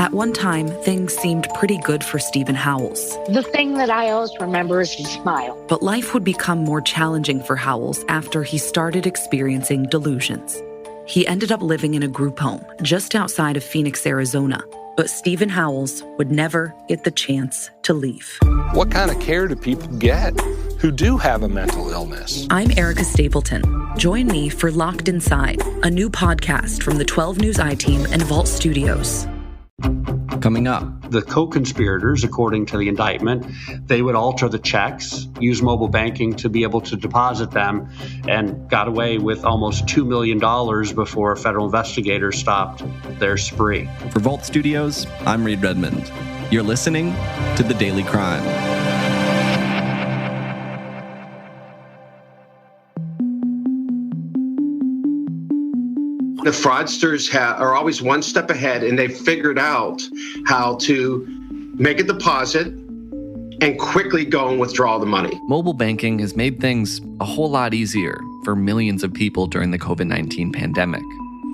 At one time, things seemed pretty good for Stephen Howells. The thing that I always remember is his smile. But life would become more challenging for Howells after he started experiencing delusions. He ended up living in a group home just outside of Phoenix, Arizona. But Stephen Howells would never get the chance to leave. What kind of care do people get who do have a mental illness? I'm Erica Stapleton. Join me for Locked Inside, a new podcast from the 12 News I-Team and Vault Studios. Coming up, the co-conspirators, according to the indictment, they would alter the checks, use mobile banking to be able to deposit them, and got away with almost $2 million before federal investigators stopped their spree. For Vault Studios, I'm Reed Redmond. You're listening to The Daily Crime. The fraudsters are always one step ahead, and they've figured out how to make a deposit and quickly go and withdraw the money. Mobile banking has made things a whole lot easier for millions of people during the COVID-19 pandemic.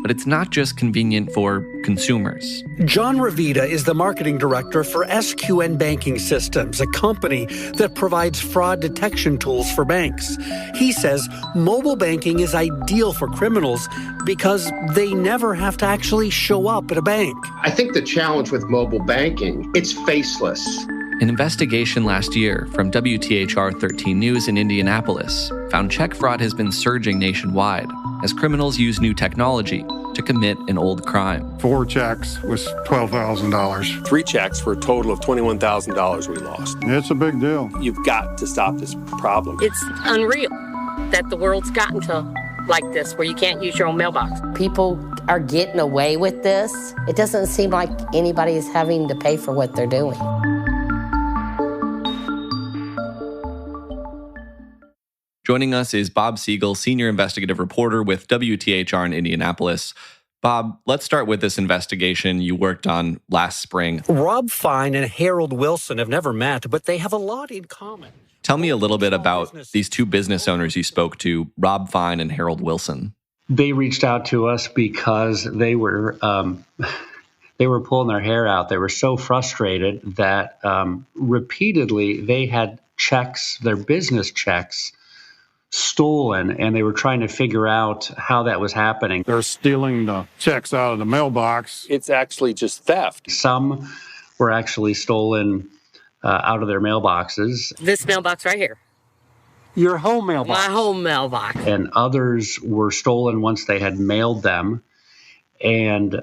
But it's not just convenient for consumers. John Ravita is the marketing director for SQN Banking Systems, a company that provides fraud detection tools for banks. He says mobile banking is ideal for criminals because they never have to actually show up at a bank. I think the challenge with mobile banking, it's faceless. An investigation last year from WTHR 13 News in Indianapolis found check fraud has been surging nationwide as criminals use new technology to commit an old crime. 4 checks was $12,000. 3 checks for a total of $21,000 we lost. It's a big deal. You've got to stop this problem. It's unreal that the world's gotten to like this, where you can't use your own mailbox. People are getting away with this. It doesn't seem like anybody is having to pay for what they're doing. Joining us is Bob Segall, senior investigative reporter with WTHR in Indianapolis. Bob, let's start with this investigation you worked on last spring. Rob Fine and Harold Wilson have never met, but they have a lot in common. Tell me a little bit about these 2 business owners you spoke to, Rob Fine and Harold Wilson. They reached out to us because they were pulling their hair out. They were so frustrated that repeatedly they had checks, their business checks, stolen, and they were trying to figure out how that was happening. They're stealing the checks out of the mailbox. It's actually just theft. Some were actually stolen out of their mailboxes. This mailbox right here. Your home mailbox. My home mailbox. And others were stolen once they had mailed them. And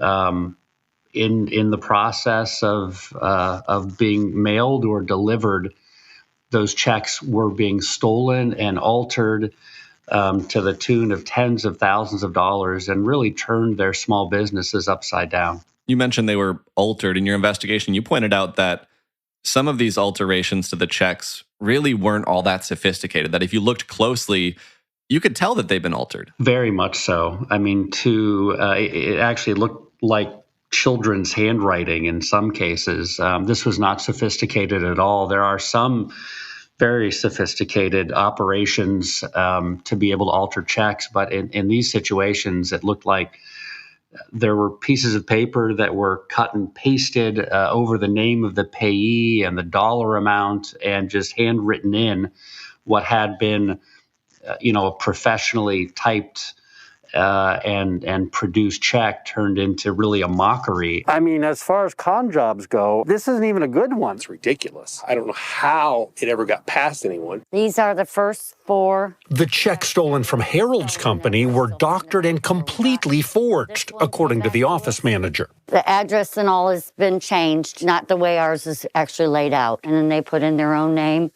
in the process of being mailed or delivered, those checks were being stolen and altered to the tune of tens of thousands of dollars and really turned their small businesses upside down. You mentioned they were altered in your investigation. You pointed out that some of these alterations to the checks really weren't all that sophisticated, that if you looked closely, you could tell that they've been altered. Very much so. I mean, it actually looked like children's handwriting in some cases. This was not sophisticated at all. There are some very sophisticated operations to be able to alter checks, but in these situations, it looked like there were pieces of paper that were cut and pasted over the name of the payee and the dollar amount, and just handwritten in what had been, a professionally typed and produced check turned into really a mockery. I mean, as far as con jobs go, this isn't even a good one. It's ridiculous. I don't know how it ever got past anyone. These are the first 4. The checks stolen from Harold's company were doctored and completely forged, according to the office manager. The address and all has been changed, not the way ours is actually laid out. And then they put in their own name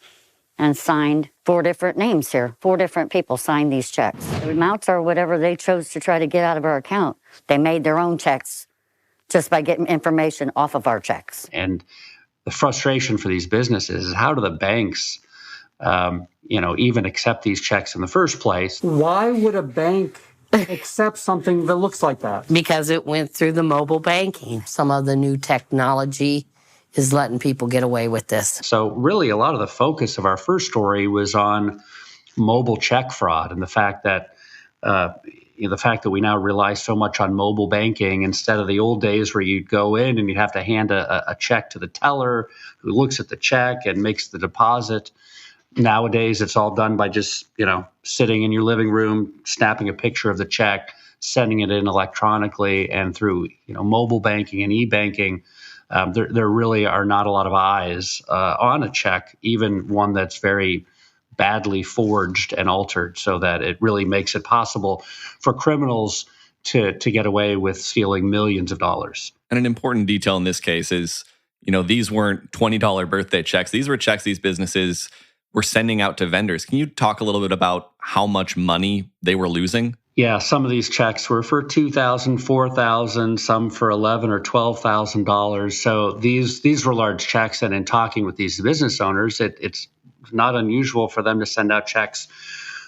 and signed 4 different names here. 4 different people signed these checks. The amounts are whatever they chose to try to get out of our account. They made their own checks just by getting information off of our checks. And the frustration for these businesses is, how do the banks, even accept these checks in the first place? Why would a bank accept something that looks like that? Because it went through the mobile banking. Some of the new technology is letting people get away with this. So really, a lot of the focus of our first story was on mobile check fraud and the fact that, the fact that we now rely so much on mobile banking instead of the old days where you'd go in and you'd have to hand a check to the teller who looks at the check and makes the deposit. Nowadays, it's all done by just, sitting in your living room, snapping a picture of the check, sending it in electronically, and through, mobile banking and e-banking. There really are not a lot of eyes on a check, even one that's very badly forged and altered, so that it really makes it possible for criminals to get away with stealing millions of dollars. And an important detail in this case is, these weren't $20 birthday checks. These were checks these businesses were sending out to vendors. Can you talk a little bit about how much money they were losing? Yeah, some of these checks were for $2,000, $4,000, some for $11,000 or $12,000. So these were large checks. And in talking with these business owners, it's not unusual for them to send out checks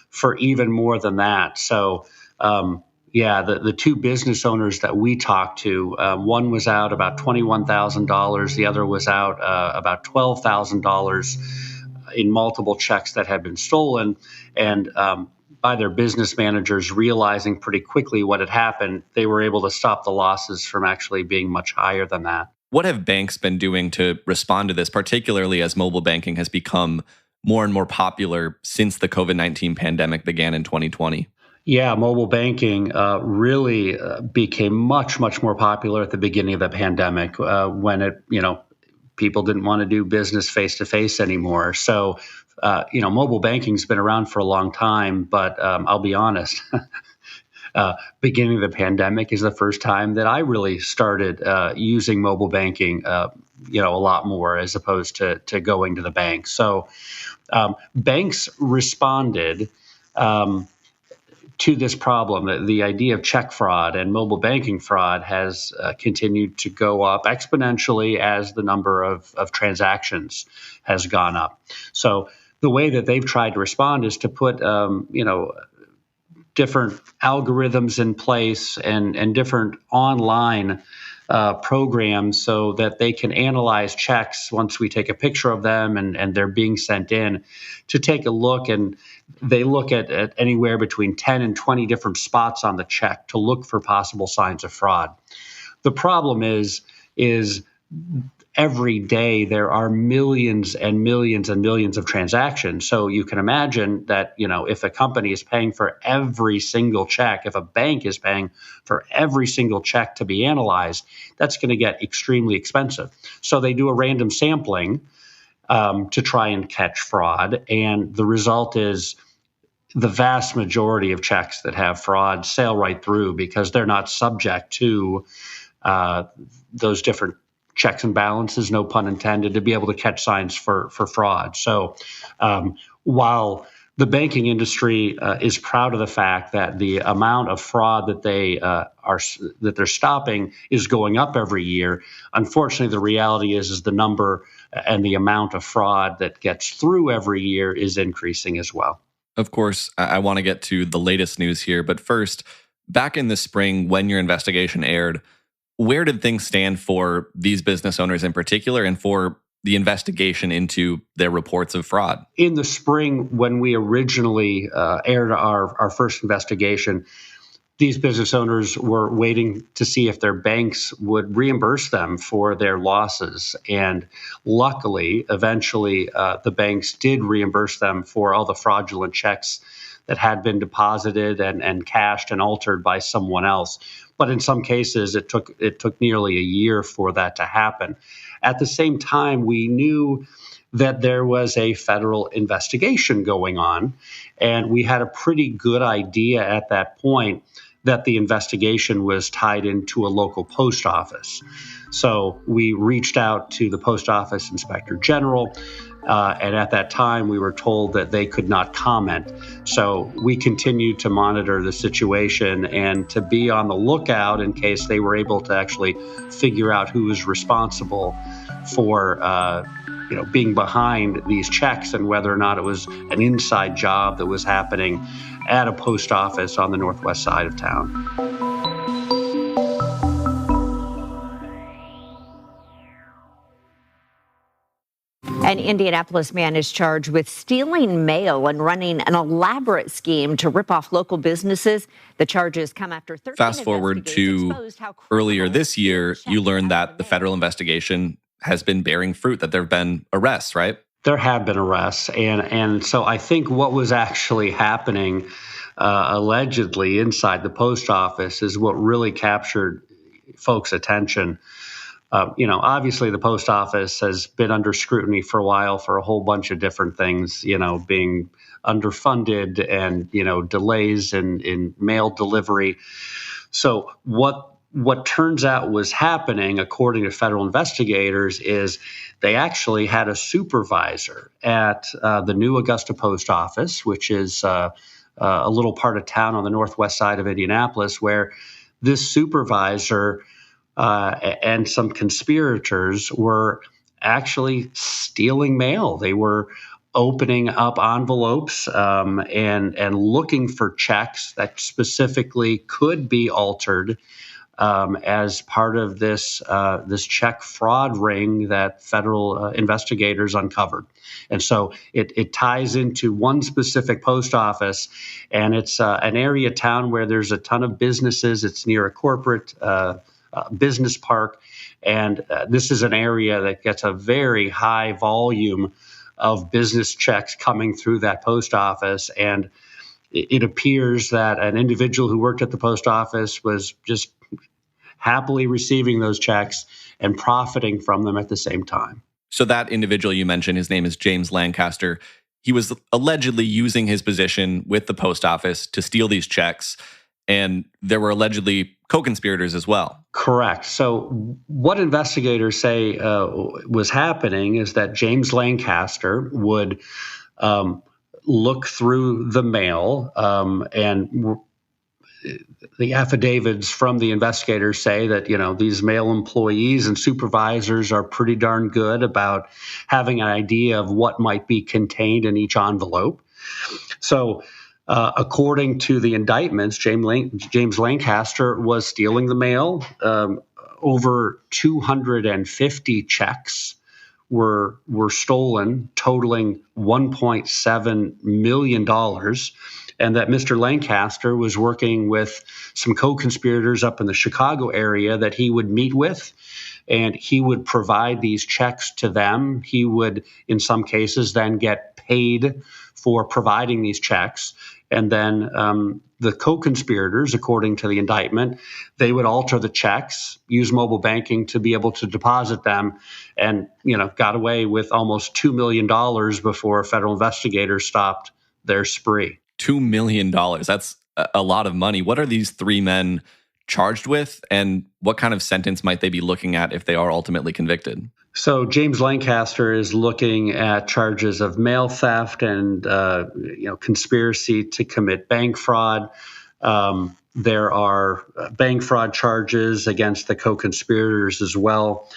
for even more than that. So, the two business owners that we talked to, one was out about $21,000. The other was out about $12,000 in multiple checks that had been stolen. And by their business managers realizing pretty quickly what had happened, they were able to stop the losses from actually being much higher than that. What have banks been doing to respond to this, particularly as mobile banking has become more and more popular since the COVID-19 pandemic began in 2020? Yeah, mobile banking really became much, much more popular at the beginning of the pandemic when people didn't want to do business face-to-face anymore. So, mobile banking's been around for a long time, but I'll be honest, beginning of the pandemic is the first time that I really started using mobile banking, a lot more as opposed to going to the bank. So banks responded to this problem. The idea of check fraud and mobile banking fraud has continued to go up exponentially as the number of transactions has gone up. So the way that they've tried to respond is to put, different algorithms in place and different online programs so that they can analyze checks once we take a picture of them and they're being sent in to take a look. And they look at anywhere between 10 and 20 different spots on the check to look for possible signs of fraud. The problem is every day there are millions and millions and millions of transactions. So you can imagine that, if a company is paying for every single check, if a bank is paying for every single check to be analyzed, that's going to get extremely expensive. So they do a random sampling to try and catch fraud. And the result is the vast majority of checks that have fraud sail right through because they're not subject to those different checks and balances, no pun intended, to be able to catch signs for fraud. So while the banking industry is proud of the fact that the amount of fraud that they're stopping is going up every year, unfortunately, the reality is the number and the amount of fraud that gets through every year is increasing as well. Of course, I want to get to the latest news here, but first, back in the spring when your investigation aired, where did things stand for these business owners in particular and for the investigation into their reports of fraud? In the spring, when we originally aired our first investigation, these business owners were waiting to see if their banks would reimburse them for their losses. And luckily, eventually, the banks did reimburse them for all the fraudulent checks that had been deposited and cashed and altered by someone else. But in some cases, it took nearly a year for that to happen. At the same time, we knew that there was a federal investigation going on, and we had a pretty good idea at that point that the investigation was tied into a local post office. So we reached out to the post office inspector general, and at that time we were told that they could not comment. So we continued to monitor the situation and to be on the lookout in case they were able to actually figure out who was responsible for being behind these checks and whether or not it was an inside job that was happening at a post office on the northwest side of town. An Indianapolis man is charged with stealing mail and running an elaborate scheme to rip off local businesses. The charges come after 13 Fast forward to earlier this year, you learned that the federal investigation has been bearing fruit, that there have been arrests, right? There have been arrests. And so I think what was actually happening allegedly inside the post office is what really captured folks' attention. Obviously the post office has been under scrutiny for a while for a whole bunch of different things, being underfunded and, delays in mail delivery. So what turns out was happening, according to federal investigators, is they actually had a supervisor at the new Augusta Post Office, which is a little part of town on the northwest side of Indianapolis, where this supervisor and some conspirators were actually stealing mail. They were opening up envelopes and looking for checks that specifically could be altered as part of this check fraud ring that federal investigators uncovered. And so it ties into one specific post office, and it's an area town where there's a ton of businesses. It's near a corporate business park, and this is an area that gets a very high volume of business checks coming through that post office. And it appears that an individual who worked at the post office was just happily receiving those checks and profiting from them at the same time. So that individual you mentioned, his name is James Lancaster. He was allegedly using his position with the post office to steal these checks, and there were allegedly co-conspirators as well. Correct. So what investigators say was happening is that James Lancaster would look through the mail, and the affidavits from the investigators say that, these mail employees and supervisors are pretty darn good about having an idea of what might be contained in each envelope. So according to the indictments, James Lancaster was stealing the mail. Over 250 checks were stolen, totaling $1.7 million. And that Mr. Lancaster was working with some co-conspirators up in the Chicago area that he would meet with, and he would provide these checks to them. He would, in some cases, then get paid for providing these checks. And then the co-conspirators, according to the indictment, they would alter the checks, use mobile banking to be able to deposit them, and got away with almost $2 million before federal investigators stopped their spree. $2 million. That's a lot of money. What are these three men charged with, and what kind of sentence might they be looking at if they are ultimately convicted? So James Lancaster is looking at charges of mail theft and conspiracy to commit bank fraud. There are bank fraud charges against the co-conspirators as well.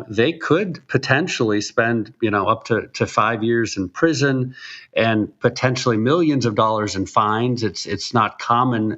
They could potentially spend, up to 5 years in prison and potentially millions of dollars in fines. It's not common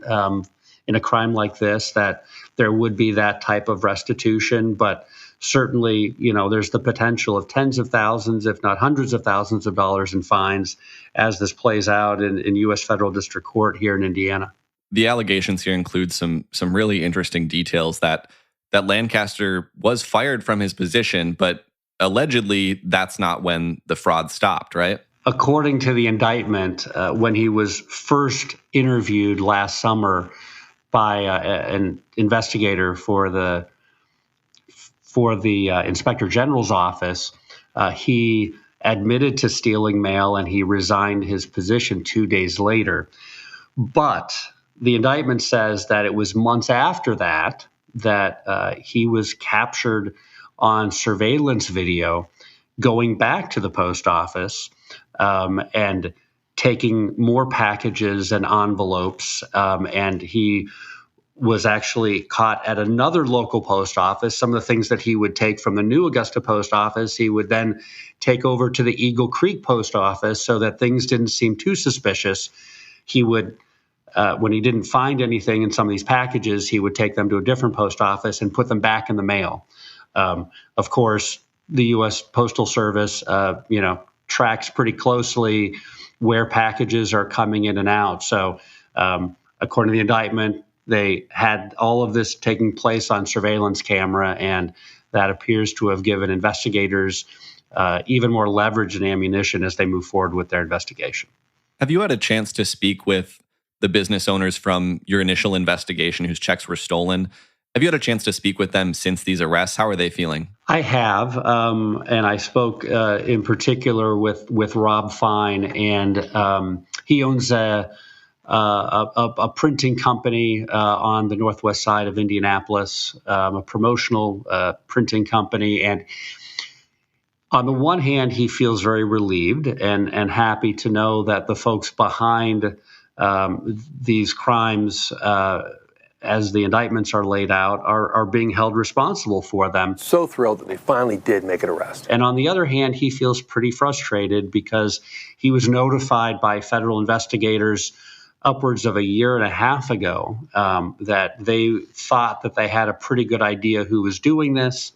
in a crime like this that there would be that type of restitution, but certainly, there's the potential of tens of thousands, if not hundreds of thousands of dollars in fines as this plays out in U.S. federal district court here in Indiana. The allegations here include some really interesting details that Lancaster was fired from his position, but allegedly that's not when the fraud stopped, right? According to the indictment, when he was first interviewed last summer by an investigator for the Inspector General's office, he admitted to stealing mail and he resigned his position 2 days later. But the indictment says that it was months after that he was captured on surveillance video going back to the post office and taking more packages and envelopes. And he was actually caught at another local post office. Some of the things that he would take from the new Augusta post office, he would then take over to the Eagle Creek post office so that things didn't seem too suspicious. He would, when he didn't find anything in some of these packages, he would take them to a different post office and put them back in the mail. Of course, the U.S. Postal Service, tracks pretty closely where packages are coming in and out. So according to the indictment, they had all of this taking place on surveillance camera, and that appears to have given investigators even more leverage and ammunition as they move forward with their investigation. Have you had a chance to speak with the business owners from your initial investigation whose checks were stolen? Have you had a chance to speak with them since these arrests? How are they feeling? I have, and I spoke in particular with Rob Fine, and he owns a printing company on the northwest side of Indianapolis, a promotional printing company. And on the one hand, he feels very relieved and happy to know that the folks behind these crimes, as the indictments are laid out, are being held responsible for them. So thrilled that they finally did make an arrest. And on the other hand, he feels pretty frustrated because he was notified by federal investigators upwards of a year and a half ago that they thought that they had a pretty good idea who was doing this.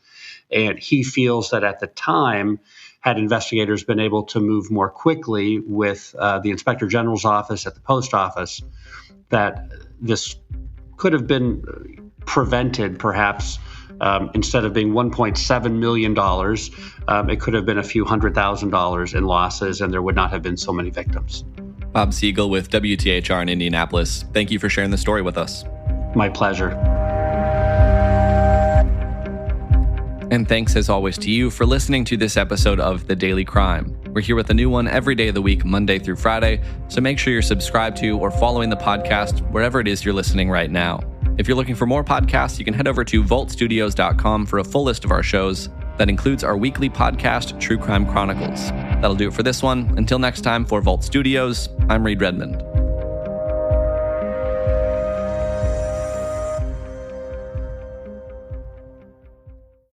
And he feels that at the time, had investigators been able to move more quickly with the Inspector General's office at the post office, that this could have been prevented, perhaps. Instead of being $1.7 million, it could have been a few $100,000 in losses, and there would not have been so many victims. Bob Segall with WTHR in Indianapolis. Thank you for sharing the story with us. My pleasure. And thanks as always to you for listening to this episode of The Daily Crime. We're here with a new one every day of the week, Monday through Friday, so make sure you're subscribed to or following the podcast wherever it is you're listening right now. If you're looking for more podcasts, you can head over to vaultstudios.com for a full list of our shows. That includes our weekly podcast, True Crime Chronicles. That'll do it for this one. Until next time, for Vault Studios, I'm Reed Redmond.